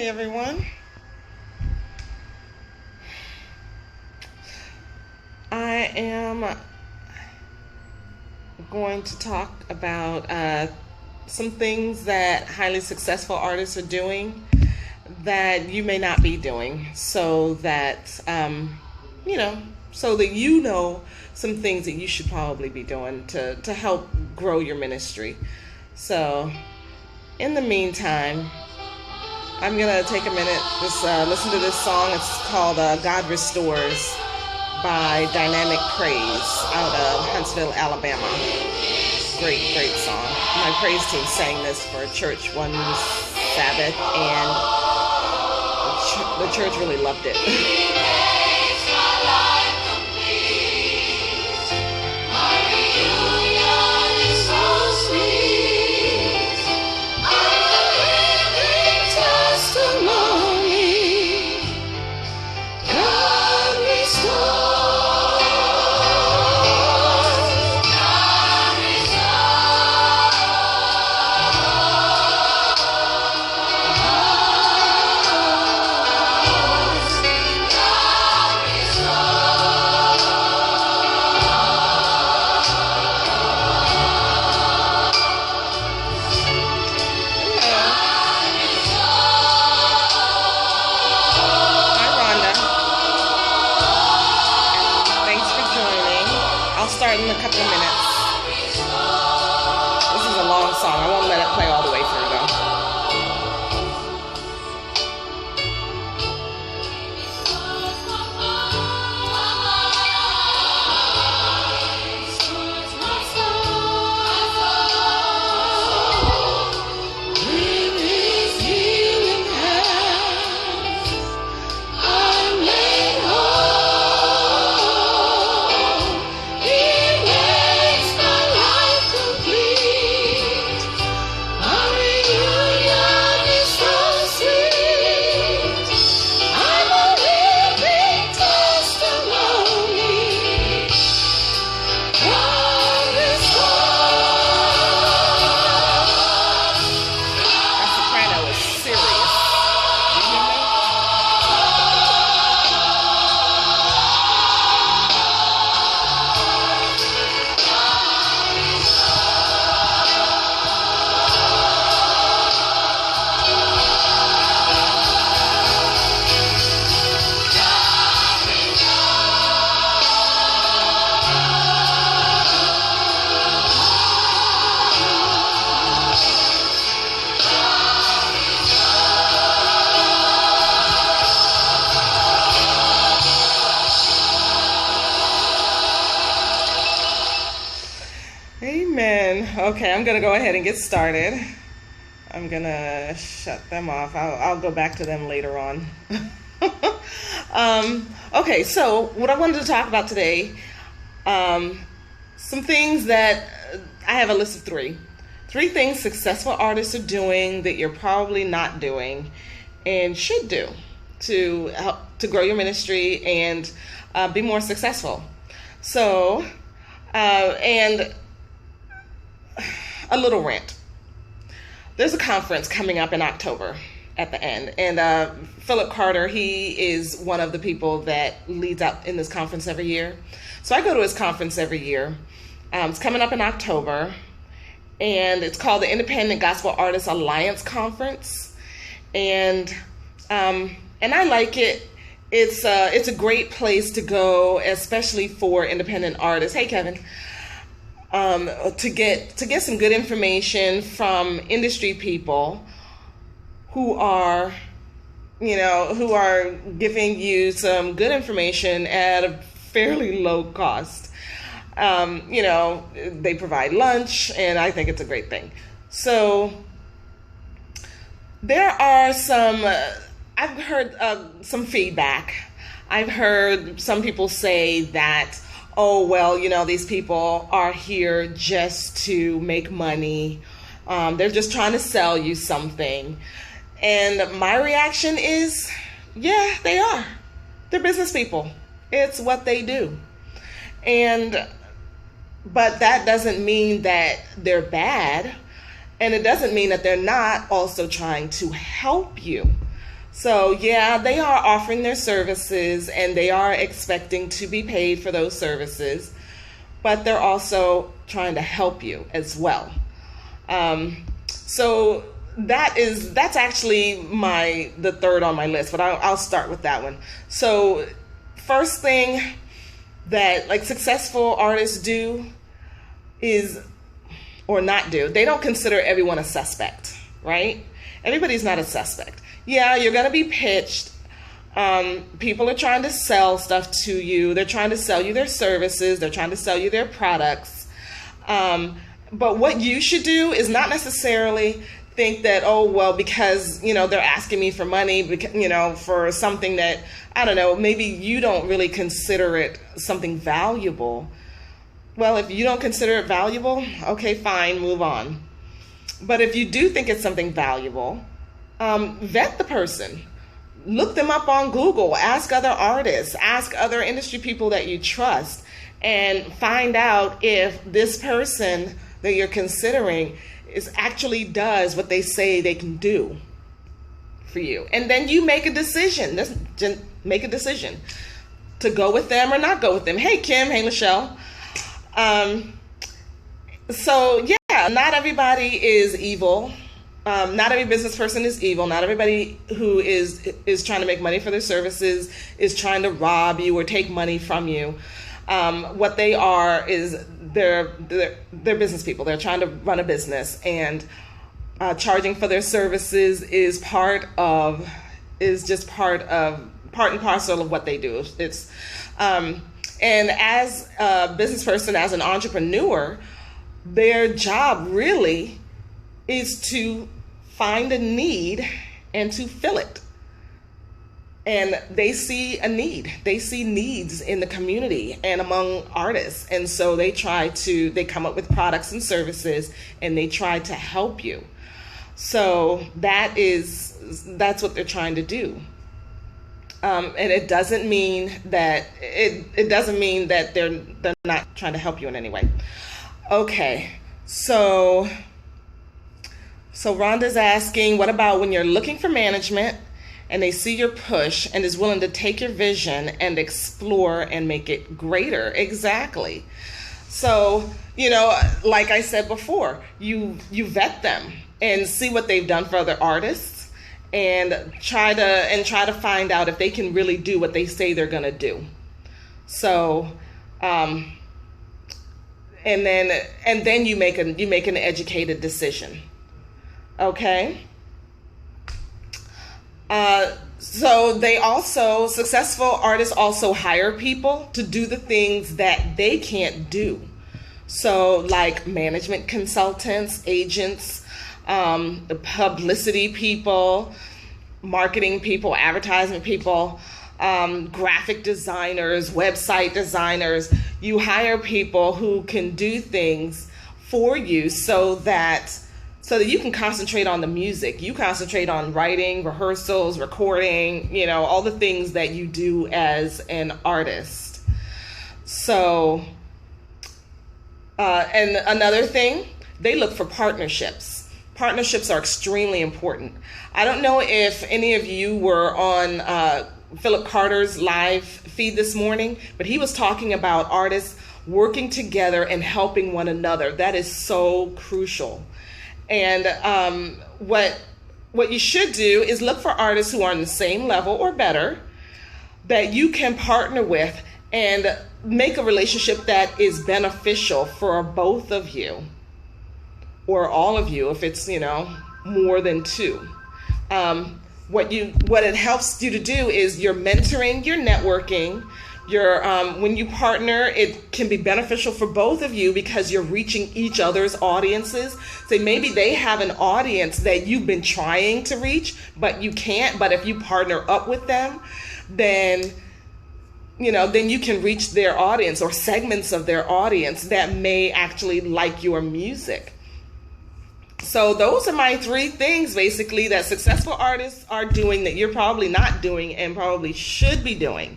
Hi, everyone. I am going to talk about some things that highly successful artists are doing that you may not be doing, so that you know some things that you should probably be doing to help grow your ministry. So, in the meantime, I'm gonna take a minute, just listen to this song. It's called God Restores by Dynamic Praise out of Huntsville, Alabama. Great song. My praise team sang this for church one Sabbath, and the church really loved it. Start in a couple of minutes. This is a long song. I won't let it play all the way through though. Amen. Okay, I'm going to go ahead and get started. I'm going to shut them off. I'll go back to them later on. Okay, so what I wanted to talk about today, some things that I have a list of three. Three things successful artists are doing that you're probably not doing and should do to help to grow your ministry and be more successful. So, and a little rant. There's a conference coming up in October at the end, and Philip Carter, he is one of the people that leads out in this conference every year. So I go to his conference every year. It's coming up in October, and it's called the Independent Gospel Artists Alliance Conference, and I like it. It's a great place to go, especially for independent artists. Hey, Kevin. To get some good information from industry people who are giving you some good information at a fairly low cost. They provide lunch, and I think it's a great thing. So there are some, I've heard some feedback. I've heard some people say that, oh, well, these people are here just to make money. They're just trying to sell you something. And my reaction is, yeah, they are. They're business people. It's what they do. But that doesn't mean that they're bad. And it doesn't mean that they're not also trying to help you. So, yeah, they are offering their services and they are expecting to be paid for those services, but they're also trying to help you as well. So that's actually the third on my list, but I'll start with that one. So first thing that like successful artists do is, or not do, they don't consider everyone a suspect, right? Everybody's not a suspect. Yeah, you're going to be pitched. People are trying to sell stuff to you. They're trying to sell you their services. They're trying to sell you their products. But what you should do is not necessarily think that, oh, well, because, they're asking me for money, because, for something that, I don't know, maybe you don't really consider it something valuable. Well, if you don't consider it valuable, okay, fine, move on. But if you do think it's something valuable, vet the person. Look them up on Google. Ask other artists. Ask other industry people that you trust. And find out if this person that you're considering actually does what they say they can do for you. And then you make a decision. Just make a decision to go with them or not go with them. Hey, Kim. Hey, Michelle. So, yeah, not everybody is evil. Not every business person is evil. Not everybody who is trying to make money for their services is trying to rob you or take money from you. What they are is they're business people. They're trying to run a business, and charging for their services is part and parcel of what they do. It's and as a business person, as an entrepreneur, their job really is to find a need and to fill it. And they see a need. They see needs in the community and among artists. And so they come up with products and services, and they try to help you. So that's what they're trying to do. And it doesn't mean that they're not trying to help you in any way. Okay, so Rhonda's asking, what about when you're looking for management and they see your push and is willing to take your vision and explore and make it greater? Exactly. So, like I said before, you vet them and see what they've done for other artists and try to find out if they can really do what they say they're going to do. So, and then you make an educated decision. Okay. So successful artists also hire people to do the things that they can't do. So like management consultants, agents, publicity people, marketing people, advertisement people, graphic designers, website designers. You hire people who can do things for you so that you can concentrate on the music. You concentrate on writing, rehearsals, recording, all the things that you do as an artist. So, and another thing, they look for partnerships. Partnerships are extremely important. I don't know if any of you were on Philip Carter's live feed this morning, but he was talking about artists working together and helping one another. That is so crucial. And what you should do is look for artists who are on the same level or better that you can partner with and make a relationship that is beneficial for both of you or all of you if it's, more than two. What it helps you to do is you're mentoring, you're networking, when you partner, it can be beneficial for both of you because you're reaching each other's audiences. So maybe they have an audience that you've been trying to reach, but you can't. But if you partner up with them, then you can reach their audience or segments of their audience that may actually like your music. So those are my 3 things basically that successful artists are doing that you're probably not doing and probably should be doing.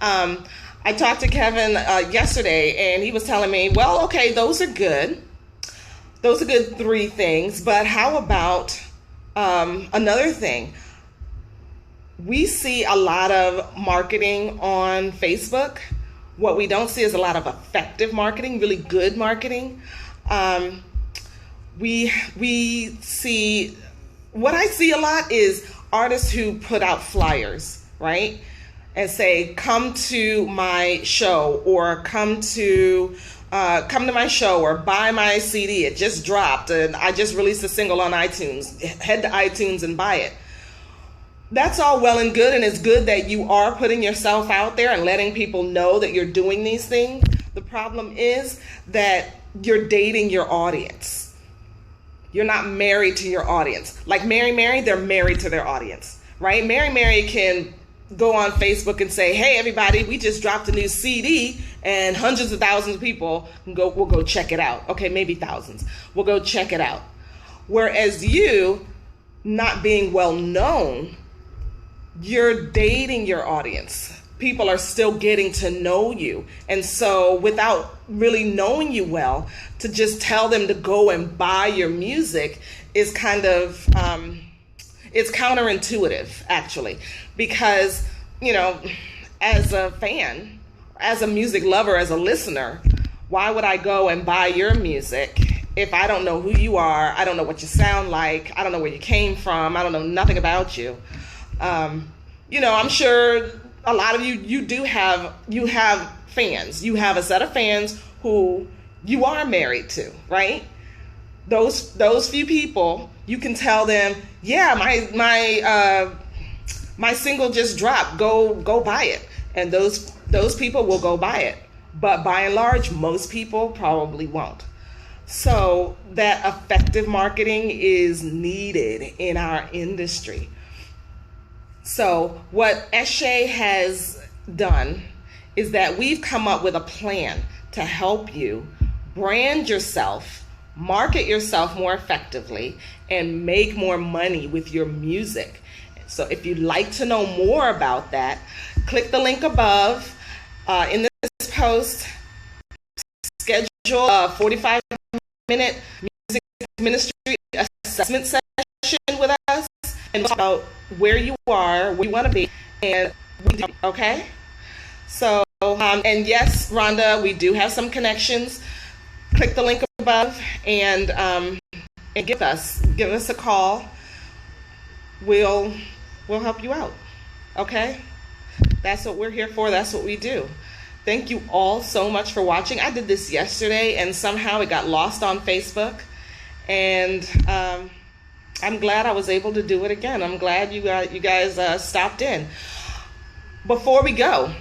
I talked to Kevin yesterday, and he was telling me, well, okay, those are good. Those are good 3 things, but how about another thing? we see a lot of marketing on Facebook. What we don't see is a lot of effective marketing, really good marketing. We see, what I see a lot is artists who put out flyers, right? And say, come to my show, or come to my show, or buy my CD. It just dropped and I just released a single on iTunes. Head to iTunes and buy it. That's all well and good, and it's good that you are putting yourself out there and letting people know that you're doing these things. The problem is that you're dating your audience. You're not married to your audience. Like Mary, they're married to their audience, right? Mary can go on Facebook and say, hey, everybody, we just dropped a new CD, and hundreds of thousands of people will go check it out. Okay, maybe thousands. We'll go check it out. Whereas you, not being well known, you're dating your audience. People are still getting to know you. And so without really knowing you well, to just tell them to go and buy your music is kind of, it's counterintuitive, actually. Because, as a fan, as a music lover, as a listener, why would I go and buy your music if I don't know who you are? I don't know what you sound like. I don't know where you came from. I don't know nothing about you. I'm sure a lot of you have fans. You have a set of fans who you are married to, right? Those few people, you can tell them, yeah, my single just dropped. Go buy it, and those people will go buy it. But by and large, most people probably won't. So that effective marketing is needed in our industry. So what Eshe has done is that we've come up with a plan to help you brand yourself, market yourself more effectively, and make more money with your music. So if you'd like to know more about that, click the link above. In this post, schedule a 45-minute music ministry assessment session with us and talk about where you are, where you want to be, and okay? So, and yes, Rhonda, we do have some connections. Click the link above and give us a call. We'll help you out, okay? That's what we're here for. That's what we do. Thank you all so much for watching. I did this yesterday, and somehow it got lost on Facebook, and I'm glad I was able to do it again. I'm glad you guys stopped in. Before we go,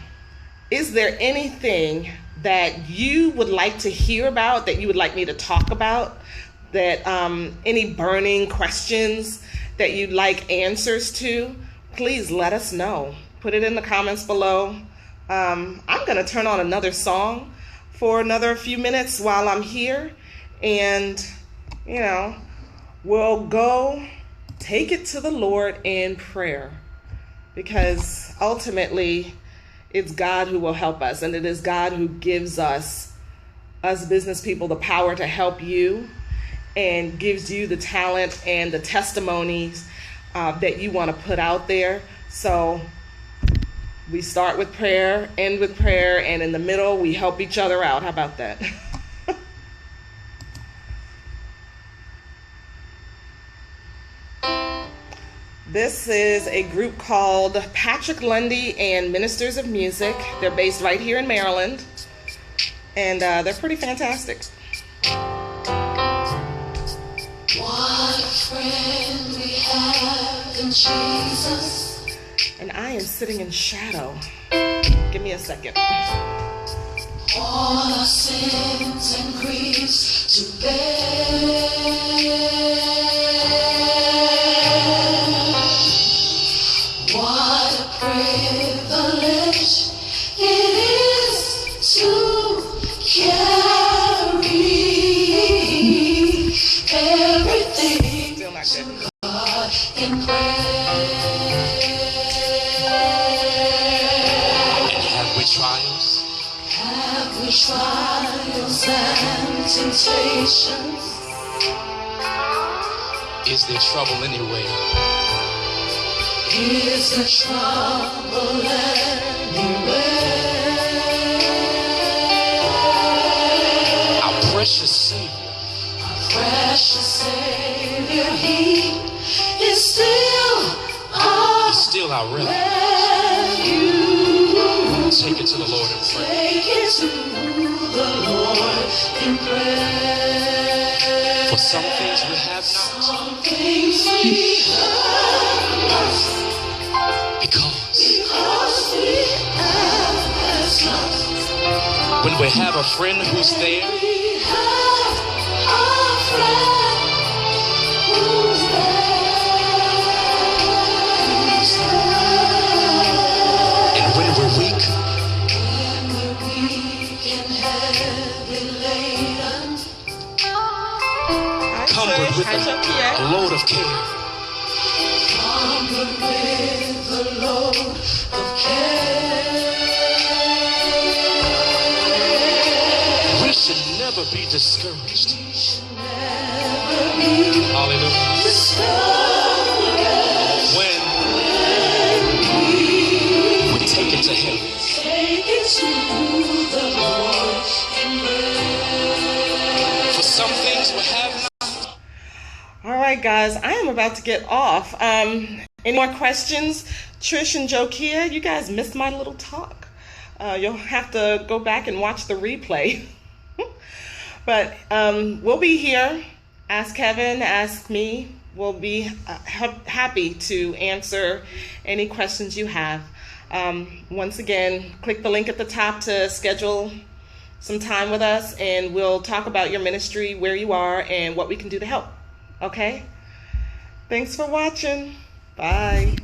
is there anything that you would like to hear about, that you would like me to talk about, that any burning questions that you'd like answers to? Please let us know. Put it in the comments below. I'm going to turn on another song for another few minutes while I'm here, and we'll go take it to the Lord in prayer, because ultimately it's God who will help us, and it is God who gives us business people, the power to help you, and gives you the talent and the testimonies that you want to put out there. So we start with prayer, end with prayer, and in the middle we help each other out. How about that? This is a group called Patrick Lundy and Ministers of Music. They're based right here in Maryland, and they're pretty fantastic. What a friend we have in Jesus. And I am sitting in shadow. Give me a second. All our sins and griefs to bear. What a privilege it is to carry everything to God in prayer. And have we trials? Have we trials and temptations? Is there trouble anywhere? is the trouble anywhere. Our precious Savior, He is still our refuge. Take it to the Lord in prayer. Take it to the Lord in prayer. For some things we have not. Some things we have not. Because we have not. When we have a friend who's there. We have a friend who's there. And when we're weak and heavy laden, comfort with a load of care. Comfort with a load of care. We should never be discouraged. Hallelujah. When we take it to Him. Take it to the Lord in prayer. For some things we have not. All right, guys, I am about to get off. Any more questions? Trish and Jokia, you guys missed my little talk. You'll have to go back and watch the replay. But we'll be here. Ask Kevin, ask me. We'll be happy to answer any questions you have. Once again, click the link at the top to schedule some time with us, and we'll talk about your ministry, where you are, and what we can do to help. Okay? Thanks for watching. Bye.